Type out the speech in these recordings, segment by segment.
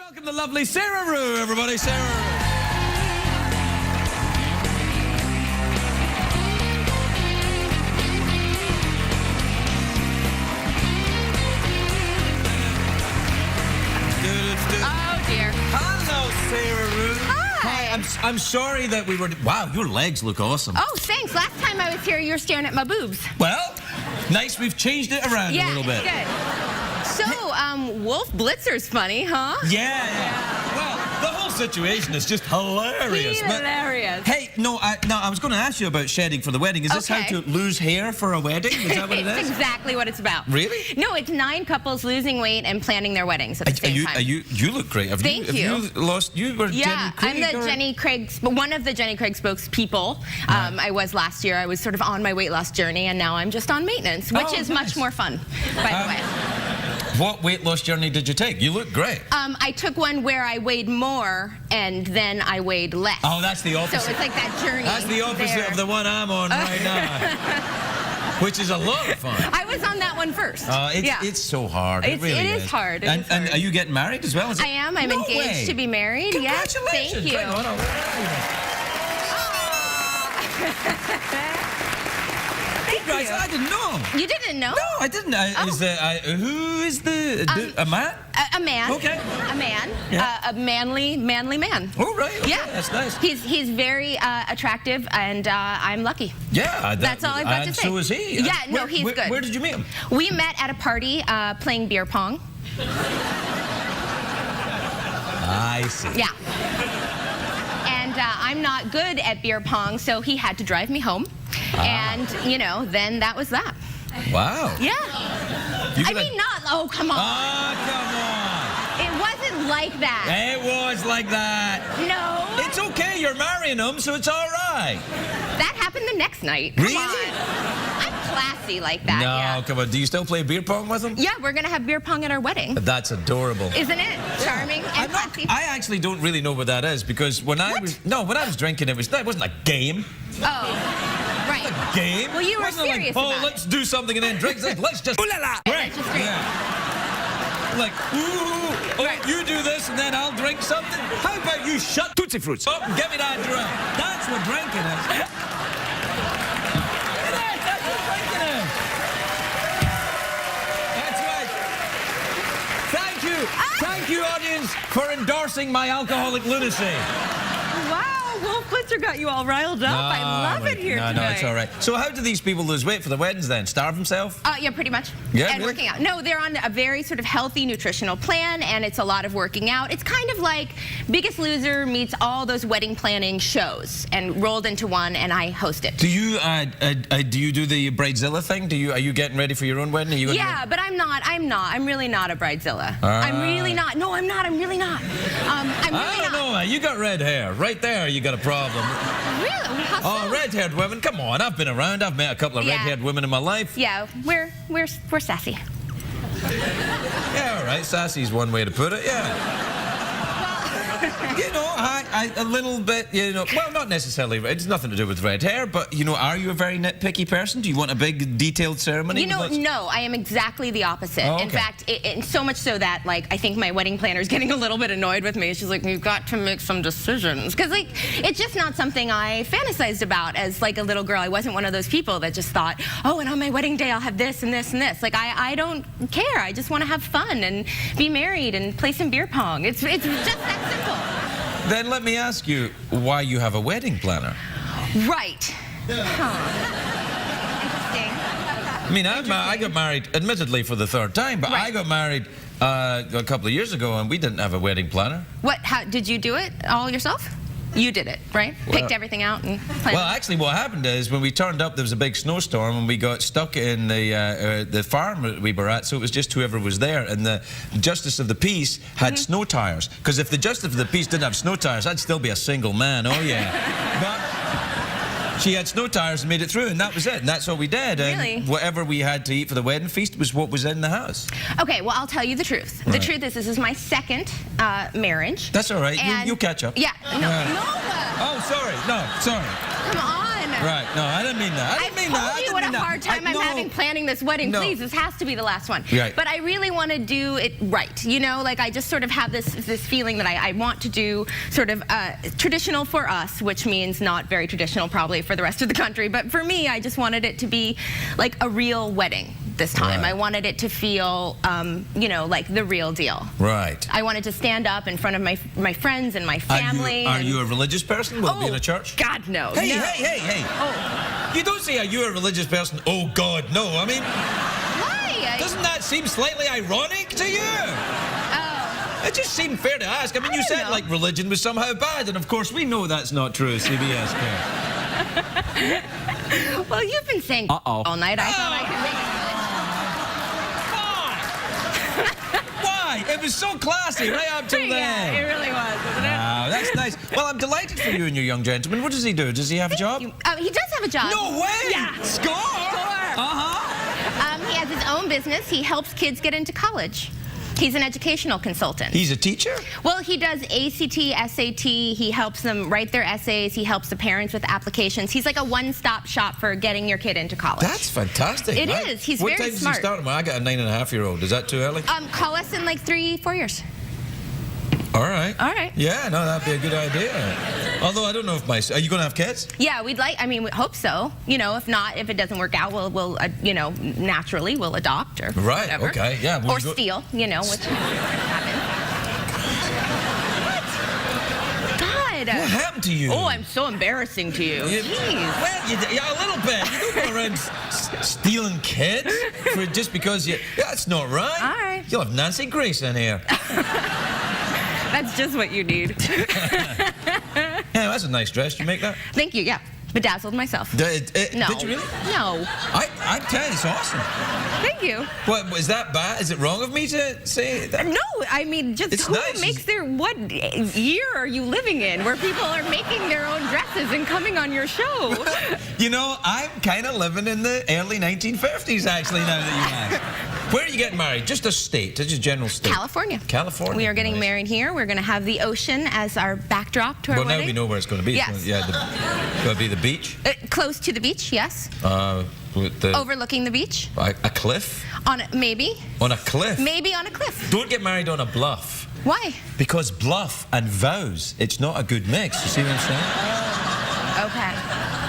welcome the lovely Sara Roo, everybody. Sara Roo. Oh, dear. Hello, Sara Roo. Hi. I'm sorry that we were... Wow, your legs look awesome. Oh, thanks. Last time I was here, you were staring at my boobs. Well, nice we've changed it around a little bit. Yeah, good. So, Wolf Blitzer's funny, huh? Yeah. Well, the whole situation is just hilarious. Hilarious. Hey, I was going to ask you about shedding for the wedding. Is this how to lose hair for a wedding? Is that what it is? It's exactly what it's about. Really? No, it's 9 couples losing weight and planning their weddings at the same time. You look great. Thank you. You were yeah, Jenny Craig? I'm the Jenny Craig, one of the Jenny Craig spokespeople. I was last year. I was sort of on my weight loss journey, and now I'm just on maintenance, which is much more fun, by the way. What weight loss journey did you take? You look great. I took one where I weighed more and then I weighed less. Oh, that's the opposite. So it's like that journey. That's the opposite of the one I'm on right now. Which is a lot of fun. I was on that one first. It's so hard. It really is. It is hard. And are you getting married as well? I am. I'm engaged to be married. Congratulations. Yes, thank you. Guys, I didn't know. You didn't know? No, I didn't. Who is a man? A man. Okay. A man. Yeah. A manly man. Oh, right. Okay. Yeah. That's nice. He's very attractive, and I'm lucky. Yeah. That's all I've got to say. And so is he. Yeah, no, he's good. Where did you meet him? We met at a party playing beer pong. I see. Yeah. And I'm not good at beer pong, so he had to drive me home. And, then that was that. Wow. Yeah. Oh, come on. Oh, come on. It wasn't like that. It was like that. No. It's okay. You're marrying him, so it's all right. That happened the next night. Really? Come on. I'm classy like that. No, come on. Do you still play beer pong with him? Yeah, we're going to have beer pong at our wedding. That's adorable. Isn't it? Charming and classy. I actually don't really know what that is because when I was drinking, it wasn't a game. Oh. Right. A game? Well, you were serious about it. Let's do something and then drink. Let's just ooh la la. Right. Yeah. Like, ooh, right. You do this and then I'll drink something. How about you shut Tootsie Fruits up and give me that drink? That's what drinking is. That's what drinking is. That's right. Thank you. Thank you, audience, for endorsing my alcoholic lunacy. Wow. Wolf Blitzer got you all riled up. I love it here tonight. No, it's all right. So how do these people lose weight for the weddings then? Starve themselves? Yeah, pretty much. Yeah, and really? Working out. No, they're on a very sort of healthy nutritional plan, and it's a lot of working out. It's kind of like Biggest Loser meets all those wedding planning shows and rolled into one, and I host it. Do you do the bridezilla thing? Are you getting ready for your own wedding? Yeah, but I'm not. I'm really not a bridezilla. I'm really not. No, I'm not. I'm really not. I don't know. You got red hair. Right there, you got a problem. Really? How so? Red-haired women. Come on, I've been around. I've met a couple of red-haired women in my life. Yeah, we're sassy. Yeah, all right. Sassy's one way to put it. Yeah. A little bit, well, not necessarily. It's nothing to do with red hair, but, are you a very nitpicky person? Do you want a big, detailed ceremony? No, I am exactly the opposite. Oh, okay. In fact, so much so that, I think my wedding planner is getting a little bit annoyed with me. She's like, you've got to make some decisions. Because, it's just not something I fantasized about as, a little girl. I wasn't one of those people that just thought, oh, and on my wedding day, I'll have this and this and this. I don't care. I just want to have fun and be married and play some beer pong. It's just that simple. Then let me ask you why you have a wedding planner. Right. Interesting. I mean, I got married, admittedly, for the 3rd time, but I got married a couple of years ago, and we didn't have a wedding planner. How did you do it all yourself? You did it, right? Picked everything out and planned. Well, actually, what happened is when we turned up, there was a big snowstorm, and we got stuck in the farm that we were at. So it was just whoever was there, and the Justice of the Peace had snow tires. Because if the Justice of the Peace didn't have snow tires, I'd still be a single man. Oh yeah. But she had snow tires and made it through, and that was it. And that's what we did. Really? And whatever we had to eat for the wedding feast was what was in the house. Okay, well, I'll tell you the truth. The truth is, this is my 2nd marriage. That's all right. You'll catch up. Yeah. No. Oh, sorry. No, sorry. Come on. Right. No, I didn't mean that. I didn't mean that. told you what a hard time I'm having planning this wedding. No. Please, this has to be the last one. Right. But I really want to do it right. You know, like I just sort of have this feeling that I want to do sort of traditional for us, which means not very traditional probably for the rest of the country. But for me, I just wanted it to be like a real wedding this time. Right. I wanted it to feel, you know, like the real deal. Right. I wanted to stand up in front of my friends and my family. Are you a religious person? Will it be in a church? God, no. Hey, no. hey. Oh. You don't say, are you a religious person? Oh, God, no. I mean, Why? doesn't that seem slightly ironic to you? Oh. It just seemed fair to ask. I mean, you said know. like religion was somehow bad, and of course we know that's not true, CBS care. Well, you've been saying all night. I thought I could make it. Why? It was so classy right up till Yeah, then. it really was, wasn't it? Wow, that's nice. Well, I'm delighted for you and your young gentleman. What does he do? Does he have a job? He does have a job. No way! Yeah. Score! He has his own business. He helps kids get into college. He's an educational consultant. He's a teacher? Well, he does ACT, SAT. He helps them write their essays. He helps the parents with applications. He's like a one-stop shop for getting your kid into college. That's fantastic. It right? is. He's what very time smart. does he start? Well, I got a 9.5-year-old. Is that too early? Call us in like 3-4 years. All right. All right. Yeah, no, that'd be a good idea. Although I don't know if are you going to have kids? Yeah, we hope so. You know, if not, if it doesn't work out, we'll you know, naturally we'll adopt or Right, whatever. okay, yeah. Well, or steal, you know, which happens. God. What happened to you? Oh, I'm so embarrassing to you. Jeez. Well, yeah, a little bit. You don't go around stealing kids just because you... Yeah, that's not right. All right. You'll have Nancy Grace in here. That's just what you need. Yeah, that's a nice dress. Did you make that? Thank you, yeah. Bedazzled myself. No. Did you really? No. I tell you, it's awesome. Thank you. What, is that bad? Is it wrong of me to say that? No, I mean, just It's who nice. makes what year are you living in where people are making their own dresses and coming on your show? You know, I'm kind of living in the early 1950s, actually, now that you ask. Where are you getting married? Just a state, just a general state? California. California. We are getting nice. married here. We're going to have the ocean as our backdrop to our Well, wedding. now we know where it's going to be. Yes. Yeah, going to be the beach? Close to the beach, yes. With the, Overlooking the beach. a cliff? Maybe. On a cliff? Maybe on a cliff. Don't get married on a bluff. Why? Because bluff and vows, it's not a good mix. You see what I'm saying? Okay.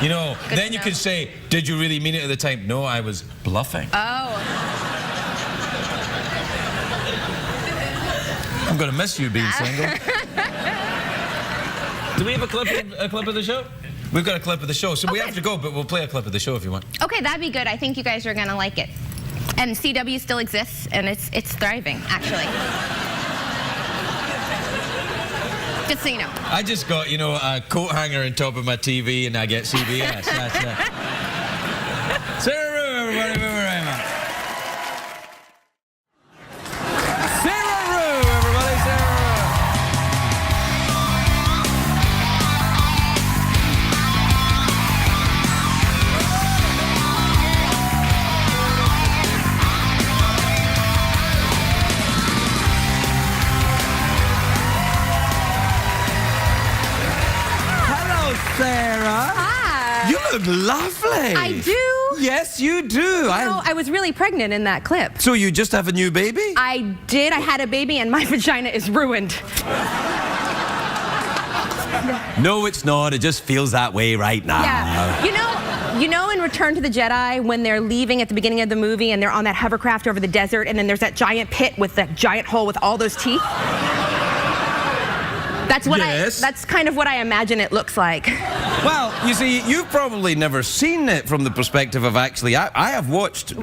You know, Good then to you know. could say, did you really mean it at the time? No, I was bluffing. Oh. I'm going to miss you being single. Do we have a clip of the show? We've got a clip of the show, so we have to go, but we'll play a clip of the show if you want. Okay, that'd be good. I think you guys are going to like it. And CW still exists, and it's thriving, actually. Just so you know. I just got, you know, a coat hanger on top of my TV, and I get CBS. That's it. Sara Rue, everybody, move around. Sara Rue, everybody, Sara Rue. Hello, Sara. Hi. You look lovely. I do. Yes, you do. No, I was really pregnant in that clip. So you just have a new baby? I did. I had a baby, and my vagina is ruined. No, it's not. It just feels that way right now. Yeah. You know in Return to the Jedi, when they're leaving at the beginning of the movie and they're on that hovercraft over the desert, and then there's that giant pit with that giant hole with all those teeth? That's what that's kind of what I imagine it looks like. Well, you see, you've probably never seen it from the perspective of actually... I have watched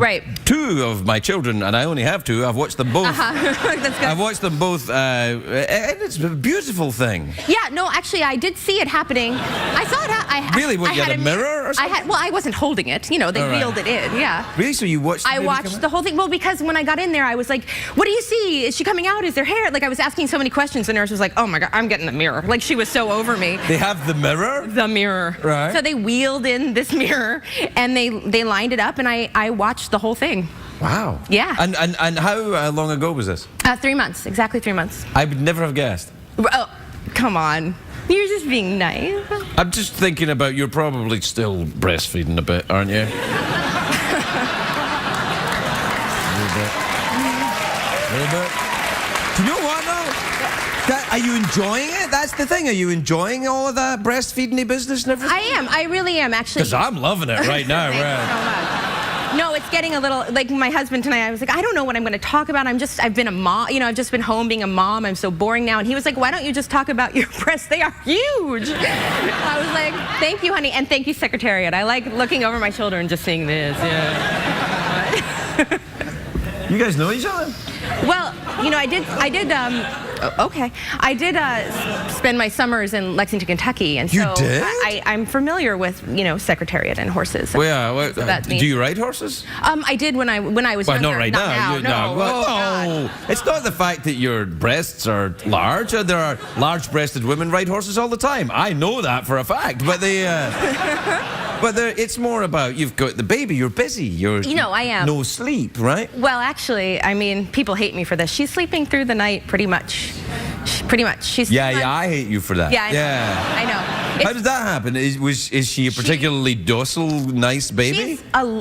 two of my children, and I only have two. I've watched them both. That's good. I've watched them both, and it's a beautiful thing. Yeah, no, actually, I did see it happening. I saw it. Really? What, you had a mirror or something? Well, I wasn't holding it. You know, they reeled it in, yeah. Really? So you watched the I baby watched come the whole thing. Well, because when I got in there, I was like, what do you see? Is she coming out? Is there hair? Like, I was asking so many questions. The nurse was like, oh, my God, I'm getting the mirror. Like, she was so over me. They have the mirror? The mirror. Right. So they wheeled in this mirror, and they lined it up, and I watched the whole thing. Wow. Yeah. And how long ago was this? 3 months. Exactly 3 months. I would never have guessed. Oh, come on. You're just being nice. I'm just thinking about you're probably still breastfeeding a bit, aren't you? A little bit. Do you know what, though? Are you enjoying it? That's the thing. Are you enjoying all of that breastfeeding business and everything? I am. I really am, actually. Because I'm loving it right now. Thank you so much. No, it's getting a little, like my husband tonight, I was like, I don't know what I'm going to talk about. I've been a mom, you know, I've just been home being a mom. I'm so boring now. And he was like, why don't you just talk about your breasts? They are huge. I was like, thank you, honey. And thank you, Secretariat. I like looking over my shoulder and just seeing this. Yeah. You guys know each other? Well, you know, I did spend my summers in Lexington, Kentucky, and so You did? I'm familiar with, you know, Secretariat and horses. Well, yeah. Well, So that means- do you ride horses? I did when I was Well, younger. not right not now. now. No. Well, Oh, God. no. It's not the fact that your breasts are large. There are large-breasted women ride horses all the time. I know that for a fact. But it's more about you've got the baby. You're busy. You know, I am. No sleep, right? Well, actually, I mean, people hate me for this. She's sleeping through the night pretty much. She's Yeah, I hate you for that. Yeah, I know. Yeah. I know. How did that happen? Is she a particularly docile, nice baby?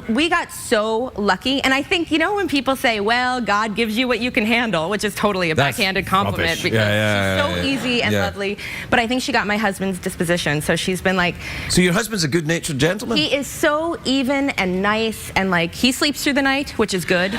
We got so lucky, and I think, you know, when people say, well, God gives you what you can handle, which is totally a That's backhanded compliment rubbish. because Yeah, she's so easy and lovely, but I think she got my husband's disposition, so she's been like... So your husband's a good-natured gentleman? He is so even and nice, and like, he sleeps through the night, which is good. No,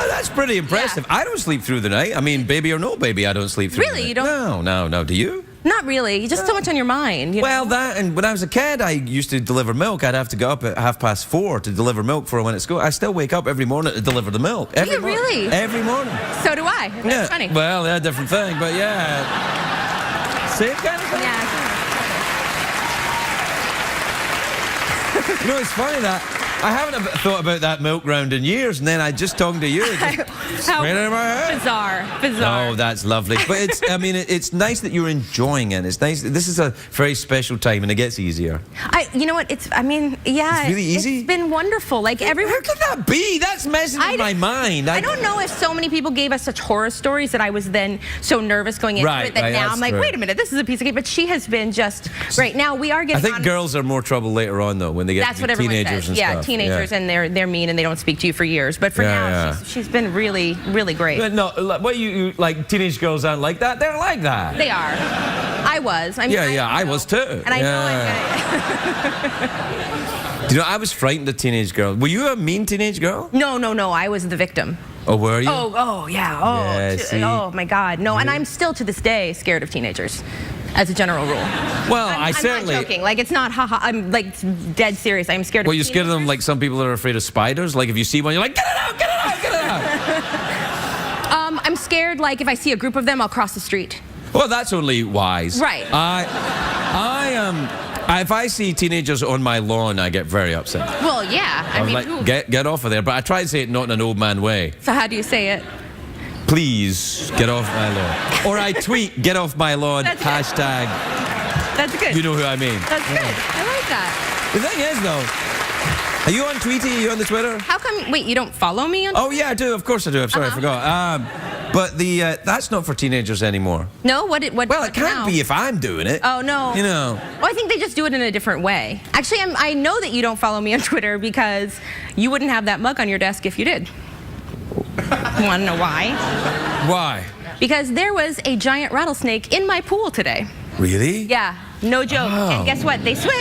that's pretty impressive. Yeah. I don't sleep through the night. I mean, baby or no baby, I don't sleep through the night. Really? You don't? No. Do you? Not really. You're just so much on your mind. You Well, know? that, and when I was a kid, I used to deliver milk. I'd have to get up at 4:30 to deliver milk for when at school. I still wake up every morning to deliver the milk. Every morning. Really? Every morning. So do I. That's funny. Well, yeah, different thing, but yeah. Same kind of thing. Yeah. You know, it's funny that I haven't thought about that milk round in years, and then I just talking to you. Straight out of my head. Bizarre. Oh, that's lovely. But it's, I mean, it's nice that you're enjoying it. It's nice. This is a very special time, and it gets easier. You know what? I mean, yeah. It's really easy? It's been wonderful. Like, everyone. How could that be? That's messing with my mind. I don't know if so many people gave us such horror stories that I was then so nervous going into it that now I'm like, wait a minute, this is a piece of cake. But she has been just great. Now we are getting. I think girls are more trouble later on, though, when they get That's to what be everyone teenagers says. and Yeah, stuff. teenagers, and they're mean and they don't speak to you for years. But for now, she's been really, really great. But no, what you like? Teenage girls aren't like that. They're like that. They are. I was. I mean, I was too. And I know I'm Do you know, I was frightened of teenage girls. Were you a mean teenage girl? No. I was the victim. Oh, were you? Oh, yeah. Oh, Yeah, see? oh my God. No, and I'm still to this day scared of teenagers, as a general rule. Well, I'm certainly. not joking. Like, it's not haha. I'm like dead serious. I'm scared. Well, of you're scared of them like some people are afraid of spiders. Like if you see one, you're like, get it out, get it out, get it out. I'm scared. Like if I see a group of them, I'll cross the street. Well, that's only wise. Right. If I see teenagers on my lawn, I get very upset. Well, yeah. I I'm mean, like, get off of there. But I try to say it not in an old man way. So how do you say it? Please get off my lawn. Or I tweet, get off my lawn, That's hashtag. That's good. You know who I mean. That's good. I like that. The thing is, though, are you on Tweety? Are you on the Twitter? How come? Wait, you don't follow me on? Oh yeah, I do. Of course I do. I'm sorry, I forgot. But that's not for teenagers anymore. No. What? Well, it can't now? be if I'm doing it. Oh no. You know. Well, I think they just do it in a different way. Actually, I know that you don't follow me on Twitter because you wouldn't have that mug on your desk if you did. Want to know why? Why? Because there was a giant rattlesnake in my pool today. Really? Yeah, no joke. Oh. And guess what? They swam.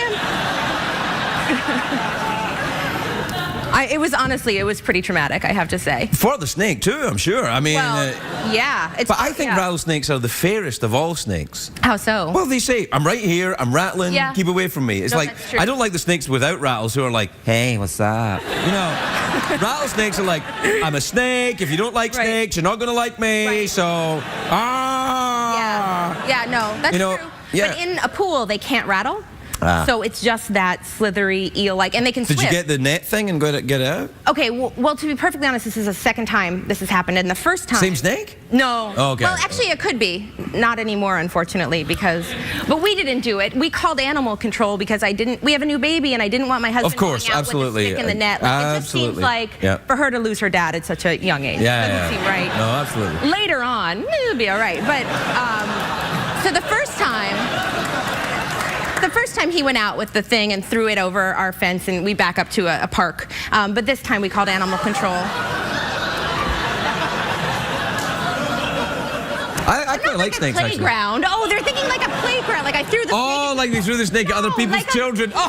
It was pretty traumatic, I have to say. For the snake too, I'm sure. I mean. Well, yeah. But I think rattlesnakes are the fairest of all snakes. How so? Well, they say, I'm right here, I'm rattling, Yeah. keep away from me. It's No, like, that's true. I don't like the snakes without rattles who are like, hey, what's up? You know, rattlesnakes are like, I'm a snake, if you don't like Right. snakes, you're not gonna like me, Right. so, Yeah, no, that's You know, true. yeah. But in a pool, they can't rattle. So it's just that slithery eel-like, and they can swim. Did you get the net thing and get it out? Okay, well, to be perfectly honest, this is the second time this has happened, and the first time... Same snake? No. Oh, okay. Well, actually, it could be. Not anymore, unfortunately, because... But we didn't do it. We called animal control because we have a new baby, and I didn't want my husband Of course, going out absolutely. with a stick in the net. Like, it just seems Absolutely. like Yeah. for her to lose her dad at such a young age. Yeah, Doesn't seem right. No, absolutely. Later on, it'll be all right. But So the first time he went out with the thing and threw it over our fence, and we back up to a park. But this time we called animal control. I quite like snakes, actually. Playground. Oh, they're thinking like a playground. Like I threw the snake. Oh, like they threw the snake at other people's like children. Oh,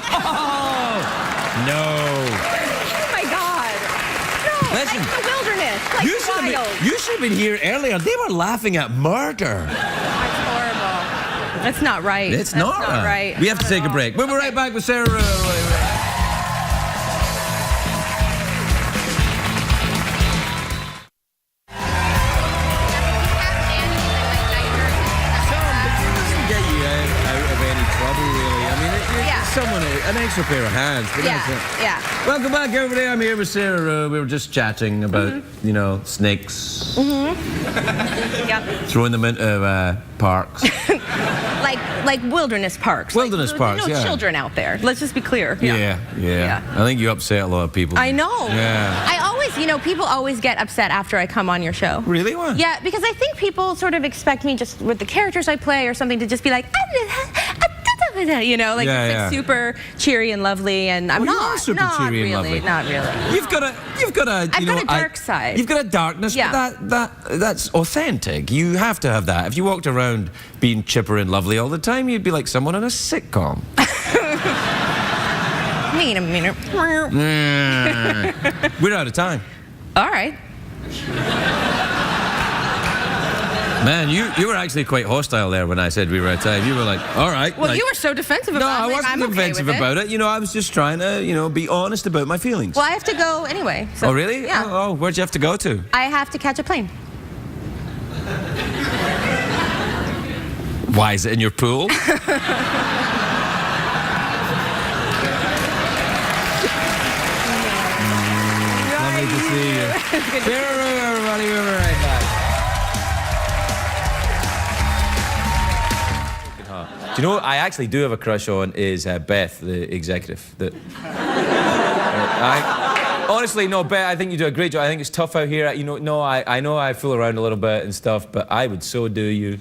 no. Oh my God. No, Listen, like the wilderness. Like wild. You should have been here earlier. They were laughing at murder. That's horrible. That's not right. It's That's not right. We have to take a break. We'll be right back with Sara. An extra pair of hands. But Yeah. Welcome back, everybody. I'm here with Sara. We were just chatting about, you know, snakes. Yep. Throwing them into parks. like wilderness parks. Wilderness parks, no yeah. children out there. Let's just be clear. Yeah. I think you upset a lot of people. I know. Yeah. I always, people always get upset after I come on your show. Really? What? Yeah, because I think people sort of expect me just with the characters I play or something to just be like, like super cheery and lovely, and I'm not. You are super cheery and lovely. Not really. You've got a. I've got a dark side. You've got a darkness, Yeah. but that's authentic. You have to have that. If you walked around being chipper and lovely all the time, you'd be like someone in a sitcom. Mean a minute. We're out of time. All right. Man, you were actually quite hostile there when I said we were out of time. You were like, all right. Well, like, you were so defensive about it. No, I like, wasn't I'm okay defensive with about it. You know, I was just trying to, be honest about my feelings. Well, I have to go anyway. So, Oh, really? Yeah. Oh, where'd you have to go to? I have to catch a plane. Why, is it in your pool? Lovely to see you. Sara, everybody, we'll be right back. Do you know what I actually do have a crush on is Beth, the executive. Honestly, no, Beth, I think you do a great job. I think it's tough out here. I know I fool around a little bit and stuff, but I would so do you.